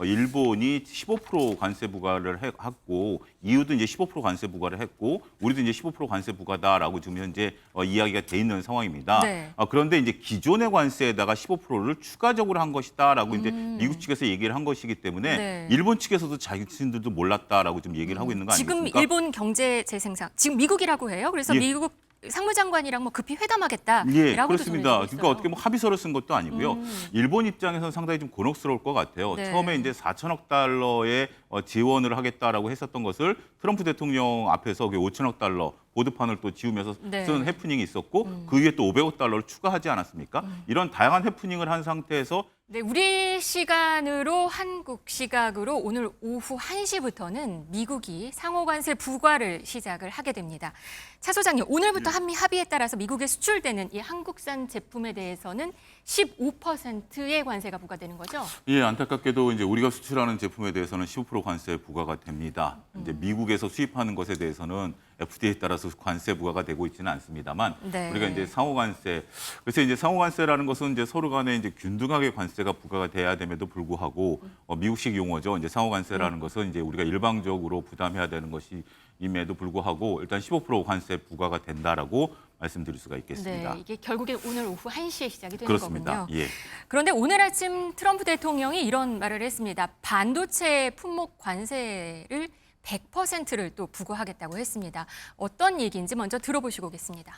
일본이 15% 관세 부과를 했고 EU도 이제 15% 관세 부과를 했고 우리도 이제 15% 관세 부과다라고 지금 현재 이야기가 돼 있는 상황입니다. 네. 그런데 이제 기존의 관세에다가 15%를 추가적으로 한 것이다라고 이제 미국 측에서 얘기를 한 것이기 때문에 네. 일본 측에서도 자신들도 몰랐다라고 지금 얘기를 하고 있는 거 지금 아니겠습니까? 일본 경제 재생산 지금 미국이라고 해요. 그래서 예. 미국 상무장관이랑 뭐 급히 회담하겠다라고도 예, 좀 그렇습니다. 얘기를 그러니까 어떻게 뭐 합의서를 쓴 것도 아니고요. 일본 입장에서는 상당히 좀 곤혹스러울 것 같아요. 네. 처음에 이제 4천억 달러의 지원을 하겠다라고 했었던 것을 트럼프 대통령 앞에서 5천억 달러 보드판을 또 지우면서 네. 쓴 해프닝이 있었고 그 위에 또 500억 달러를 추가하지 않았습니까? 이런 다양한 해프닝을 한 상태에서 네, 우리 시간으로 한국 시각으로 오늘 오후 1시부터는 미국이 상호관세 부과를 시작을 하게 됩니다. 차 소장님, 오늘부터 한미 합의에 따라서 미국에 수출되는 이 한국산 제품에 대해서는 15%의 관세가 부과되는 거죠? 예, 안타깝게도 이제 우리가 수출하는 제품에 대해서는 15% 관세 부과가 됩니다. 이제 미국에서 수입하는 것에 대해서는 FTA에 따라서 관세 부과가 되고 있지는 않습니다만 네. 우리가 이제 상호 관세 그래서 이제 상호 관세라는 것은 이제 서로 간에 이제 균등하게 관세가 부과가 돼야 됨에도 불구하고 미국식 용어죠. 이제 상호 관세라는 것은 이제 우리가 일방적으로 부담해야 되는 것임에도 불구하고 일단 15% 관세 부과가 된다라고 말씀드릴 수가 있겠습니다. 네, 이게 결국에 오늘 오후 1시에 시작이 되는 그렇습니다. 거군요. 예. 그런데 오늘 아침 트럼프 대통령이 이런 말을 했습니다. 반도체 품목 관세를 100%를 또 부과하겠다고 했습니다. 어떤 얘기인지 먼저 들어보시고 오겠습니다.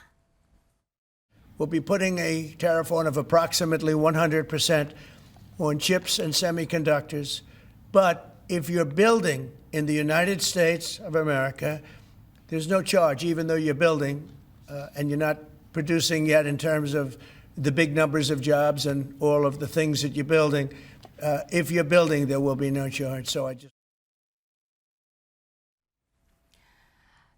We'll be putting a tariff on of approximately 100% on chips and semiconductors. But if you're building in the United States of America, there's no charge, even though you're building and you're not producing yet in terms of the big numbers of jobs and all of the things that you're building. If you're building, there will be no charge. So I just.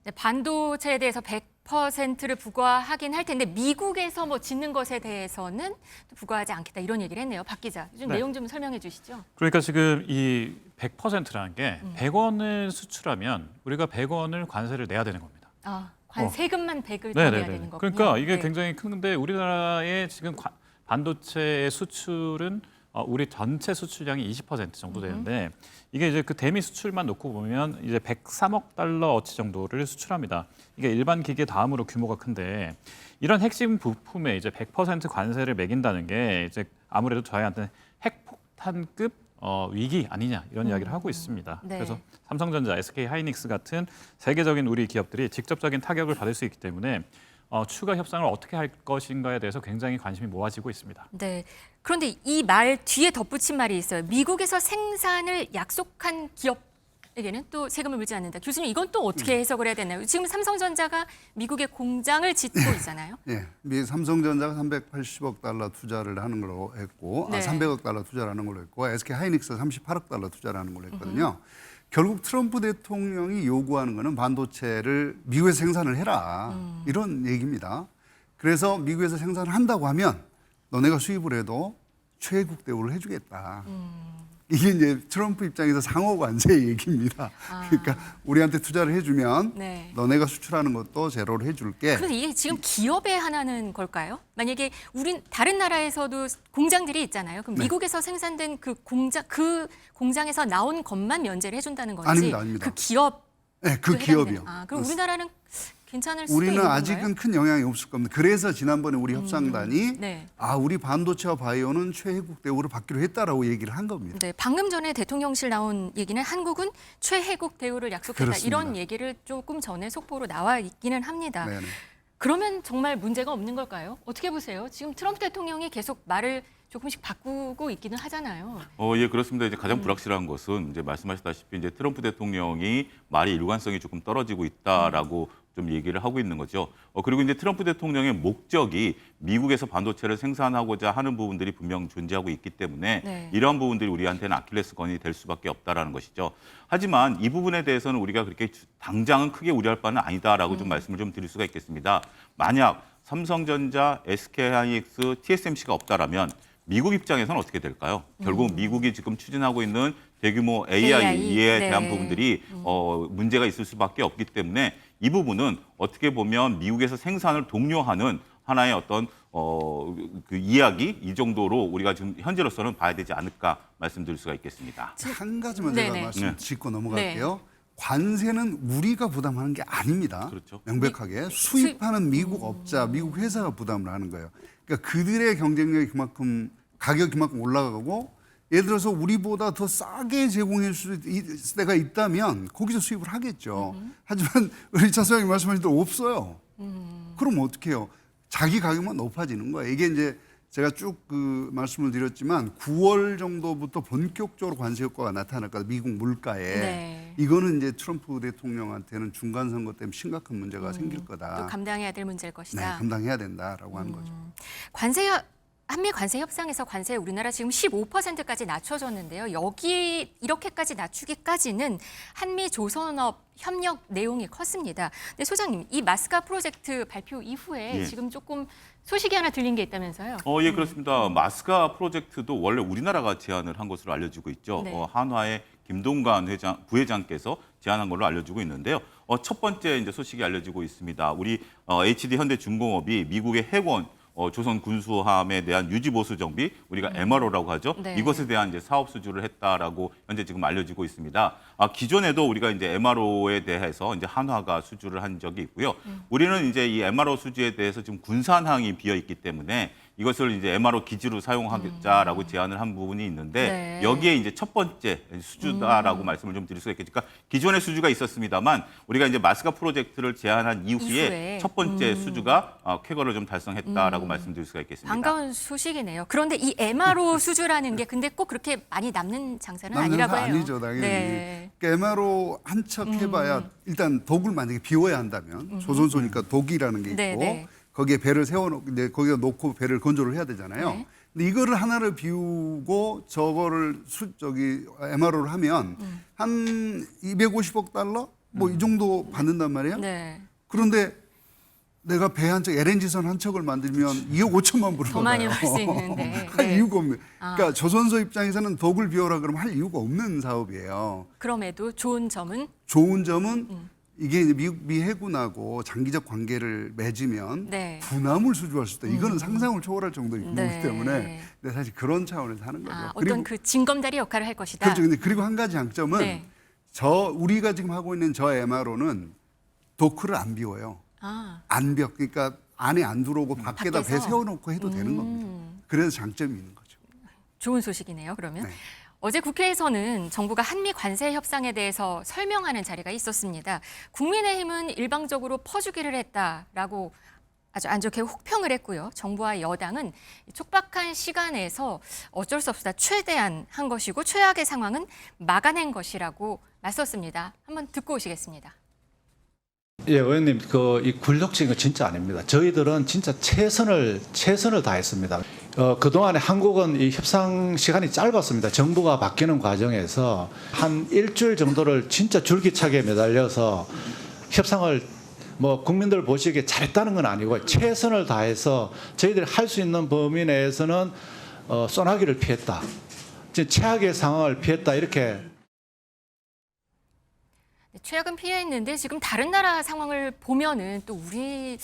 네, 반도체에 대해서 100%를 부과하긴 할 텐데 미국에서 뭐 짓는 것에 대해서는 또 부과하지 않겠다 이런 얘기를 했네요. 박 기자, 좀 네. 내용 좀 설명해 주시죠. 그러니까 지금 이 100%라는 게 100원을 수출하면 우리가 100원을 관세를 내야 되는 겁니다. 세금만 100을 더 내야 되는 거군요. 그러니까 이게 네. 굉장히 큰데 우리나라의 지금 반도체의 수출은 우리 전체 수출량이 20% 정도 되는데 이게 이제 그 대미 수출만 놓고 보면 이제 103억 달러 어치 정도를 수출합니다. 이게 일반 기계 다음으로 규모가 큰데 이런 핵심 부품에 이제 100% 관세를 매긴다는 게 이제 아무래도 저희한테는 핵폭탄급 위기 아니냐 이런 이야기를 하고 있습니다. 네. 그래서 삼성전자, SK하이닉스 같은 세계적인 우리 기업들이 직접적인 타격을 받을 수 있기 때문에 추가 협상을 어떻게 할 것인가에 대해서 굉장히 관심이 모아지고 있습니다. 네. 그런데 이 말 뒤에 덧붙인 말이 있어요. 미국에서 생산을 약속한 기업에게는 또 세금을 물지 않는다. 교수님, 이건 또 어떻게 해석을 해야 되나요? 지금 삼성전자가 미국에 공장을 짓고 있잖아요. 예, 미 삼성전자가 380억 달러 투자를 하는 걸로 했고, 네. 300억 달러 투자를 하는 걸로 했고, SK하이닉스 38억 달러 투자를 하는 걸로 했거든요. 결국 트럼프 대통령이 요구하는 거는 반도체를 미국에서 생산을 해라 이런 얘기입니다. 그래서 미국에서 생산을 한다고 하면 너네가 수입을 해도 최애국 대우를 해주겠다. 이게 이제 트럼프 입장에서 상호 관세 얘기입니다. 그러니까 우리한테 투자를 해주면 네. 너네가 수출하는 것도 제로를 해줄게. 그런데 이게 지금 기업에 하나는 걸까요? 만약에 우린 다른 나라에서도 공장들이 있잖아요. 그럼 미국에서 생산된 그 공장에서 나온 것만 면제를 해준다는 건지 아닙니다, 아닙니다. 그 기업 네, 그 기업이요. 그럼 우리나라는 괜찮을 수도 우리는 있는 건가요? 아직은 큰 영향이 없을 겁니다. 그래서 지난번에 우리 협상단이 네. 우리 반도체와 바이오는 최혜국 대우를 받기로 했다라고 얘기를 한 겁니다. 네, 방금 전에 대통령실 나온 얘기는 한국은 최혜국 대우를 약속했다. 그렇습니다. 이런 얘기를 조금 전에 속보로 나와 있기는 합니다. 네네. 그러면 정말 문제가 없는 걸까요? 어떻게 보세요? 지금 트럼프 대통령이 계속 말을 조금씩 바꾸고 있기는 하잖아요. 예, 그렇습니다. 이제 가장 불확실한 것은 이제 말씀하셨다시피 이제 트럼프 대통령이 말의 일관성이 조금 떨어지고 있다라고 좀 얘기를 하고 있는 거죠. 그리고 이제 트럼프 대통령의 목적이 미국에서 반도체를 생산하고자 하는 부분들이 분명 존재하고 있기 때문에 네. 이러한 부분들이 우리한테는 아킬레스건이 될 수밖에 없다라는 것이죠. 하지만 이 부분에 대해서는 우리가 그렇게 당장은 크게 우려할 바는 아니다라고 좀 말씀을 좀 드릴 수가 있겠습니다. 만약 삼성전자, SK하이닉스, TSMC가 없다라면 미국 입장에서는 어떻게 될까요? 결국 미국이 지금 추진하고 있는 대규모 AI에 네. 대한 부분들이 문제가 있을 수밖에 없기 때문에 이 부분은 어떻게 보면 미국에서 생산을 독려하는 하나의 어떤 그 이야기 이 정도로 우리가 지금 현재로서는 봐야 되지 않을까 말씀드릴 수가 있겠습니다. 한 가지만 제가 네네. 말씀 짚고 넘어갈게요. 관세는 우리가 부담하는 게 아닙니다. 그렇죠. 명백하게 수입하는 미국 업자, 미국 회사가 부담을 하는 거예요. 그러니까 그들의 경쟁력이 그만큼 가격이 그만큼 올라가고 예를 들어서 우리보다 더 싸게 제공할 수 있을 때가 있다면 거기서 수입을 하겠죠. 하지만 우리 차 소장님 말씀하신 대로 없어요. 그럼 어떻게 해요? 자기 가격만 높아지는 거예요. 이게 이제 제가 쭉 그 말씀을 드렸지만 9월 정도부터 본격적으로 관세 효과가 나타날 거다. 미국 물가에. 네. 이거는 이제 트럼프 대통령한테는 중간 선거 때문에 심각한 문제가 생길 거다. 또 감당해야 될 문제일 네, 것이다. 감당해야 된다라고 하는 거죠. 한미 관세 협상에서 관세 우리나라 지금 15%까지 낮춰졌는데요. 여기 이렇게까지 낮추기까지는 한미 조선업 협력 내용이 컸습니다. 근데 소장님, 이 마스카 프로젝트 발표 이후에 예. 지금 조금 소식이 하나 들린 게 있다면서요? 예, 그렇습니다. 마스카 프로젝트도 원래 우리나라가 제안을 한 것으로 알려지고 있죠. 네. 한화의 김동관 부회장께서 제안한 걸로 알려지고 있는데요. 첫 번째 이제 소식이 알려지고 있습니다. 우리 HD 현대중공업이 미국의 해군 조선 군수함에 대한 유지 보수 정비, 우리가 MRO라고 하죠. 네. 이것에 대한 이제 사업 수주를 했다라고 현재 지금 알려지고 있습니다. 기존에도 우리가 이제 MRO에 대해서 이제 한화가 수주를 한 적이 있고요. 우리는 이제 이 MRO 수주에 대해서 지금 군산항이 비어 있기 때문에 이것을 이제 MRO 기지로 사용하자라고 제안을 한 부분이 있는데 네. 여기에 이제 첫 번째 수주다라고 말씀을 좀 드릴 수가 있겠죠. 그러니까 기존의 수주가 있었습니다만 우리가 이제 마스카 프로젝트를 제안한 이후에 첫 번째 수주가 쾌거를 좀 달성했다라고 말씀드릴 수가 있겠습니다. 반가운 소식이네요. 그런데 이 MRO 수주라는 게 근데 꼭 그렇게 많이 남는 장사는 남는 아니라고 건 해요. 아니죠, 당연히. 네. 그러니까 MRO 한 척 해봐야 일단 독을 만약에 비워야 한다면 조선소니까 독이라는 게 있고 네. 거기에 배를 세워놓고 이제 거기다 놓고 배를 건조를 해야 되잖아요. 네. 근데 이거를 하나를 비우고 저거를 MRO를 하면 한 250억 달러 뭐 이 정도 받는단 말이에요. 네. 그런데 내가 배 한 척, LNG선 한 척을 만들면 2억 5천만 불을 더 많이 받아요. 벌 수 있는데. 할 네. 이유가 없는. 그러니까 조선소 입장에서는 독을 비워라 그러면 할 이유가 없는 사업이에요. 그럼에도 좋은 점은 좋은 점은 이게 이제 미 해군하고 장기적 관계를 맺으면 네. 군함을 수주할 수 있다. 이거는 상상을 초월할 정도의 규모이기 네. 때문에 근데 사실 그런 차원에서 하는 거죠. 어떤 그 징검다리 역할을 할 것이다. 그렇죠. 근데 그리고 한 가지 장점은 네. 우리가 지금 하고 있는 저 MRO는 도크를 안 비워요. 안 비워. 그러니까 안에 안 들어오고 밖에다 배 밖에서? 세워놓고 해도 되는 겁니다. 그래서 장점이 있는 거죠. 좋은 소식이네요. 그러면 네. 어제 국회에서는 정부가 한미 관세 협상에 대해서 설명하는 자리가 있었습니다. 국민의힘은 일방적으로 퍼주기를 했다라고 아주 안 좋게 혹평을 했고요. 정부와 여당은 촉박한 시간에서 어쩔 수 없다 최대한 한 것이고 최악의 상황은 막아낸 것이라고 맞섰습니다. 한번 듣고 오시겠습니다. 예, 의원님, 이 굴욕적인 거 진짜 아닙니다. 저희들은 진짜 최선을 다했습니다. 그동안에 한국은 이 협상 시간이 짧았습니다. 정부가 바뀌는 과정에서 한 일주일 정도를 진짜 줄기차게 매달려서 협상을 뭐 국민들 보시기에 잘했다는 건 아니고 최선을 다해서 저희들이 할 수 있는 범위 내에서는 소나기를 피했다. 최악의 상황을 피했다. 이렇게. 최악은 피했는데 지금 다른 나라 상황을 보면은 또 우리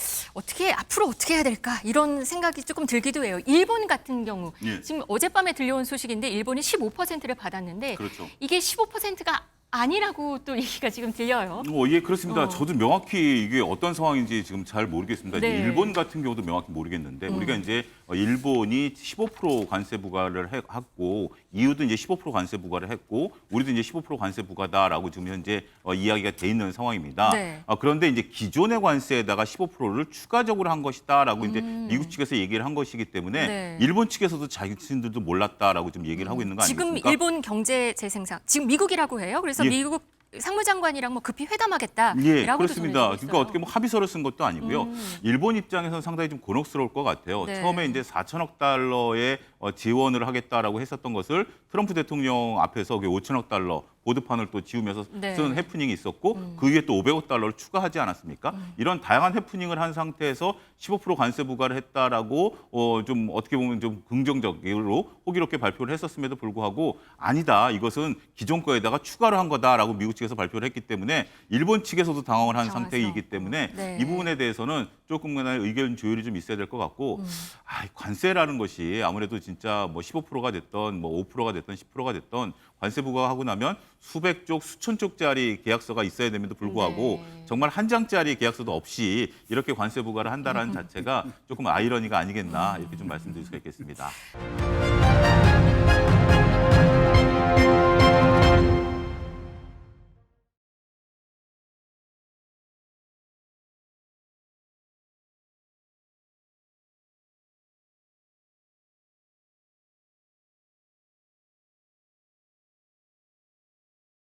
앞으로 어떻게 해야 될까 이런 생각이 조금 들기도 해요. 일본 같은 경우 예. 지금 어젯밤에 들려온 소식인데 일본이 15%를 받았는데 그렇죠. 이게 15%가 아니라고 또 얘기가 지금 들려요. 예, 그렇습니다. 저도 명확히 이게 어떤 상황인지 지금 잘 모르겠습니다. 네. 일본 같은 경우도 명확히 모르겠는데 우리가 이제 일본이 15% 관세 부과를 했고 EU도 이제 15% 관세 부과를 했고 우리도 이제 15% 관세 부과다라고 지금 현재 이야기가 돼 있는 상황입니다. 네. 그런데 이제 기존의 관세에다가 15%를 추가적으로 한 것이다라고 이제 미국 측에서 얘기를 한 것이기 때문에 네. 일본 측에서도 자신들도 몰랐다라고 지금 얘기를 하고 있는 거 지금 아닙니까? 일본 경제 재생산 지금 미국이라고 해요. 그래서 예. 미국 상무장관이랑 뭐 급히 회담하겠다라고도 예, 그렇습니다. 전해지고 그러니까 있어요. 어떻게 뭐 합의서를 쓴 것도 아니고요. 일본 입장에서는 상당히 좀 곤혹스러울 것 같아요. 네. 처음에 이제 4천억 달러의 지원을 하겠다라고 했었던 것을 트럼프 대통령 앞에서 5천억 달러 보드판을 또 지우면서 네. 쓴 해프닝이 있었고 그 위에 또 500억 달러를 추가하지 않았습니까? 이런 다양한 해프닝을 한 상태에서 15% 관세 부과를 했다라고 좀 어떻게 보면 좀 긍정적으로 호기롭게 발표를 했었음에도 불구하고 아니다. 이것은 기존 거에다가 추가를 한 거다라고 미국 측에서 발표를 했기 때문에 일본 측에서도 당황을 한 당황해서. 상태이기 때문에 네. 이 부분에 대해서는 조금이나마 의견 조율이 좀 있어야 될 것 같고 관세라는 것이 아무래도 진짜 뭐 15%가 됐던 뭐 5%가 됐던 10%가 됐던 관세 부과하고 나면 수백 쪽, 수천 쪽짜리 계약서가 있어야 됨에도 불구하고 네. 정말 한 장짜리 계약서도 없이 이렇게 관세 부과를 한다는 자체가 조금 아이러니가 아니겠나 이렇게 좀 말씀드릴 수가 있겠습니다.